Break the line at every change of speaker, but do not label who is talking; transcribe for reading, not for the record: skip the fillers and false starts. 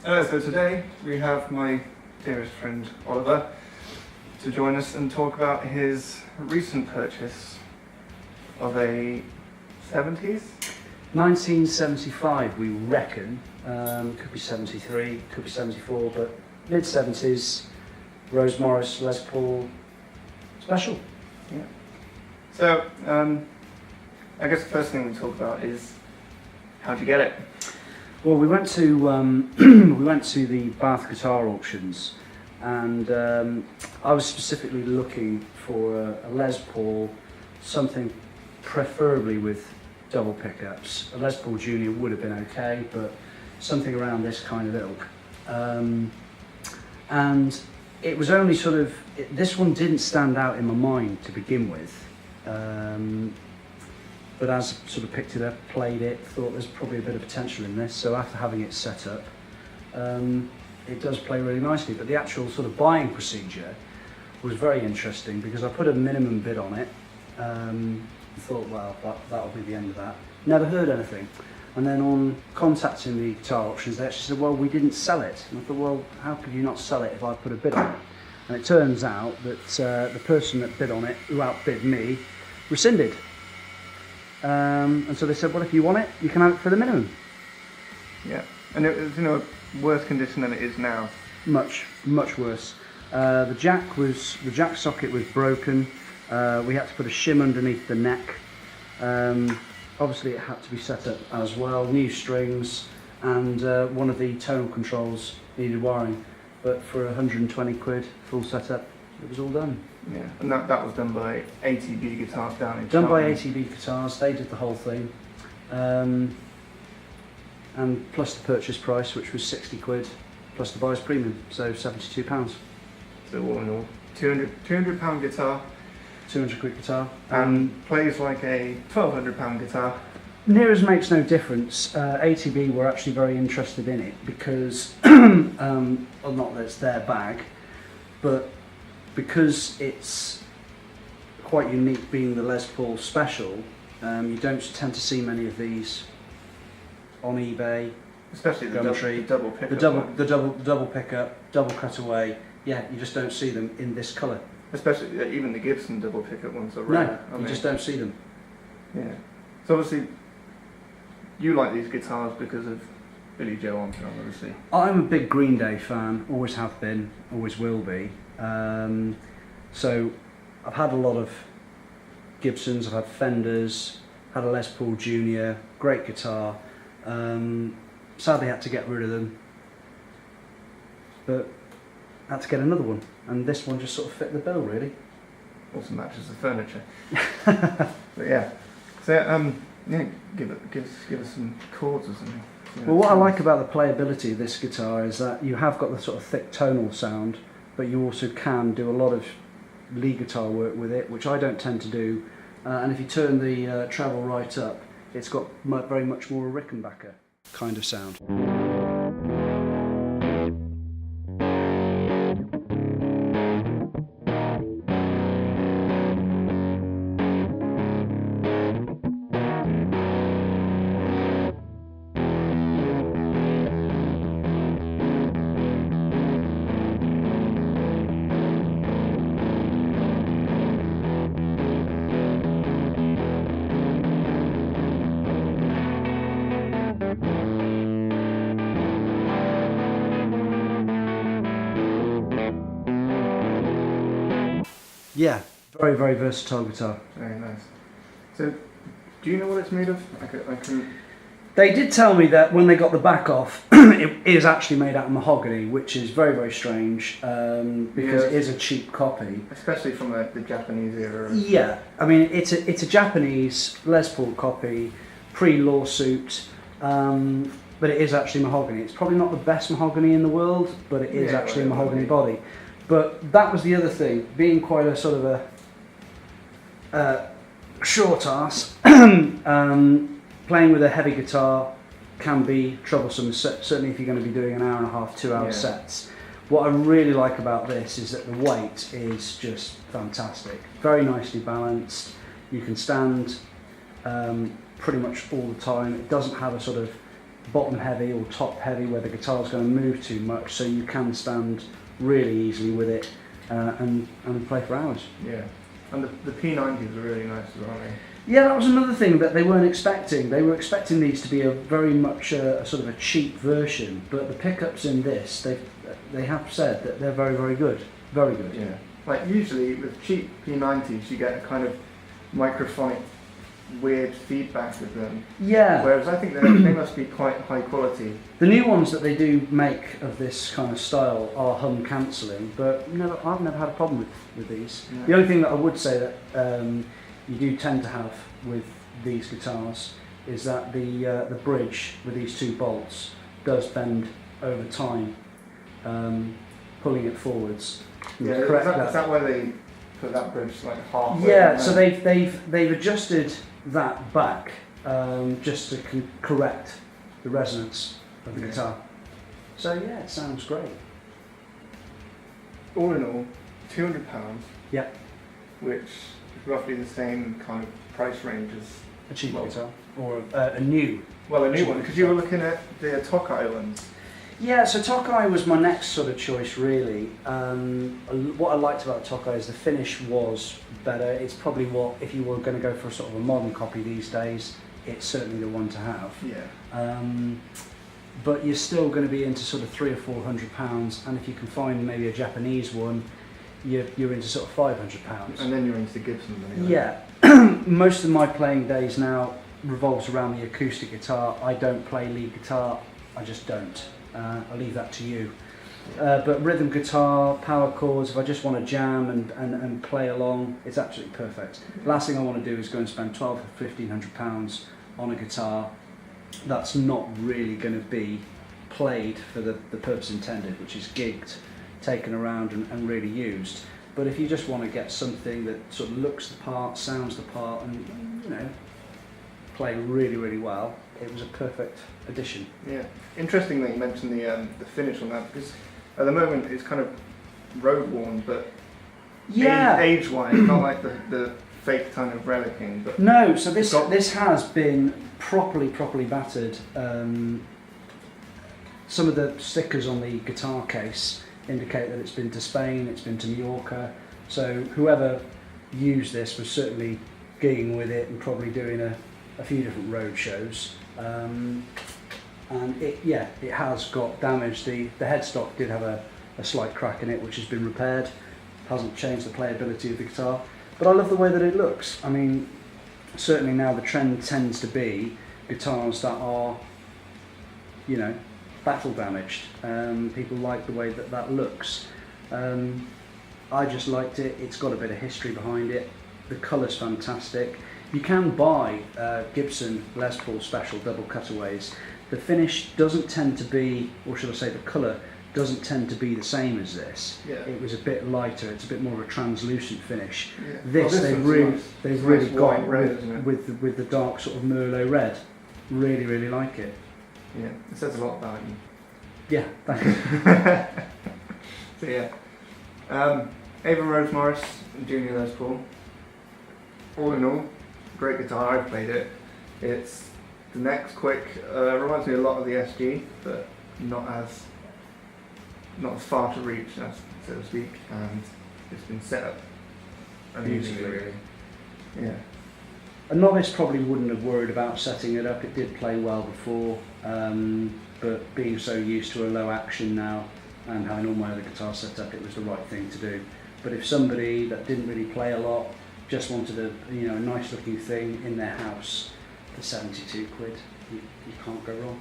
So today we have my dearest friend Oliver to join us and talk about his recent purchase of a 70s?
1975 we reckon, could be 73, could be 74, but mid-70s, Rose Morris Les Paul Special.
Yeah. So, I guess the first thing we talk about is how'd you get it?
Well, we went to we went to the Bath guitar auctions, and I was specifically looking for a Les Paul, something preferably with double pickups. A Les Paul Junior would have been okay, but something around this kind of ilk. And it was only sort of, this one didn't stand out in my mind to begin with. But as I sort of picked it up, played it, thought there's probably a bit of potential in this. So after having it set up, it does play really nicely. But the actual sort of buying procedure was very interesting because I put a minimum bid on it. Thought, well, that'll be the end of that. Never heard anything. And then on contacting the guitar auctions, they actually said, well, we didn't sell it. And I thought, well, how could you not sell it if I put a bid on it? And it turns out that the person that bid on it, who outbid me, rescinded. And so they said, well, if you want it, you can have it for the minimum.
Yeah, and it was in a worse condition than it is now.
Much worse. The jack socket was broken. We had to put a shim underneath the neck. Obviously it had to be set up as well, new strings, and one of the tonal controls needed wiring. But for 120 quid, full setup, it was all done.
Yeah, and that was done by ATB Guitars down in
Done by
Cheltenham.
ATB Guitars, they did the whole thing. And plus the purchase price, which was 60 quid, plus the buyer's premium, so £72.
So all in all, £200 guitar.
200 quid guitar.
And plays like a £1,200 guitar.
Near as makes no difference. ATB were actually very interested in it because, well, not that it's their bag, but because it's quite unique being the Les Paul Special, you don't tend to see many of these on eBay.
Especially the
Gumtree,
double pickup.
the double pickup, double cutaway. Yeah, you just don't see them in this colour.
Especially even the Gibson double pickup ones are
No,
rare.
you just don't see them.
Yeah. So obviously, you like these guitars because of Billy Joe Armstrong, obviously.
I'm a big Green Day fan, always have been, always will be. So I've had a lot of Gibsons, I've had Fenders, had a Les Paul Junior, great guitar. Sadly had to get rid of them, but had to get another one, and this one just sort of fit the bill really.
Also matches the furniture. But yeah. So yeah, give us some chords or something.
Well, what I like about the playability of this guitar is that you have got the sort of thick tonal sound, but you also can do a lot of lead guitar work with it, which I don't tend to do. And if you turn the treble right up, it's got very much more a Rickenbacker kind of sound. Yeah, very, very versatile guitar.
Very nice. So, do you know what it's made of? I can.
They did tell me that when they got the back off, it is actually made out of mahogany, which is very, very strange because it is a cheap copy.
Especially from the Japanese era.
Yeah, I mean it's a Japanese Les Paul copy, pre-lawsuit, but it is actually mahogany. It's probably not the best mahogany in the world, but it is actually a mahogany body. But that was the other thing, being quite a sort of a short ass. Playing with a heavy guitar can be troublesome, certainly if you're going to be doing an hour and a half, 2 hour sets. What I really like about this is that the weight is just fantastic. Very nicely balanced. You can stand pretty much all the time. It doesn't have a sort of bottom heavy or top heavy where the guitar's going to move too much, so you can stand really easily with it and play for hours.
Yeah, and the P90s are really nice as well, aren't they?
Yeah, that was another thing that they weren't expecting. They were expecting these to be a very much a sort of a cheap version, but the pickups in this, they have said that they're very, very good. Very good.
Yeah. Like usually with cheap P90s, you get a kind of microphonic weird feedback with them.
Yeah.
Whereas I think they must be quite high quality.
The new ones that they do make of this kind of style are hum cancelling, but I've never had a problem with these.
No.
The only thing that I would say that you do tend to have with these guitars is that the bridge with these two bolts does bend over time, pulling it forwards.
Yeah, is that why they put that bridge like halfway?
Yeah, so they've adjusted that back just to correct the resonance of the guitar. So yeah, it sounds great.
All in all, £200.
Yeah.
Which is roughly the same kind of price range as
A cheap guitar or a new.
Well, a new one, because you were looking at the Tokai ones.
Yeah, so Tokai was my next sort of choice, really. What I liked about Tokai is the finish was better. It's probably what, if you were going to go for a sort of a modern copy these days, it's certainly the one to have.
Yeah.
But you're still going to be into sort of £300 or £400, and if you can find maybe a Japanese one, you're into sort of £500.
And then you're into the Gibson. Anyway.
Yeah. Most of my playing days now revolves around the acoustic guitar. I don't play lead guitar, I just don't. I'll leave that to you. But rhythm guitar, power chords, if I just want to jam and play along, it's absolutely perfect. Last thing I want to do is go and spend £1,200 or £1,500 on a guitar that's not really going to be played for the purpose intended, which is gigged, taken around and really used. But if you just want to get something that sort of looks the part, sounds the part, and play really, really well, it was a perfect addition.
Yeah. Interesting that you mentioned the finish on that, because at the moment it's kind of road worn, but age-wise, not like the fake kind of relicking. But
no, so this has been properly battered. Some of the stickers on the guitar case indicate that it's been to Spain, it's been to Mallorca, so whoever used this was certainly gigging with it and probably doing a few different road shows. And it has got damage. The headstock did have a slight crack in it, which has been repaired. Hasn't changed the playability of the guitar, but I love the way that it looks. I mean, certainly now the trend tends to be guitars that are, battle damaged. People like the way that looks. I just liked it. It's got a bit of history behind it. The colour's fantastic. You can buy Gibson Les Paul Special double cutaways. The finish doesn't tend to be, or should I say the colour, doesn't tend to be the same as this.
Yeah.
It was a bit lighter, it's a bit more of a translucent finish.
Yeah.
This, they've really got
red,
with the dark sort of Merlot red. Really, really like it.
Yeah, it says a lot about you.
Yeah, thank you.
So yeah, Avon Rose Morris and Junior Les Paul. All in all, great guitar. I've played it. It's the neck's quick. Reminds me a lot of the SG, but not as far to reach, so to speak. And it's been set up amazingly, really. Yeah.
A novice probably wouldn't have worried about setting it up. It did play well before, but being so used to a low action now and having all my other guitars set up, it was the right thing to do. But if somebody that didn't really play a lot just wanted a nice looking thing in their house for 72 quid, you can't go wrong.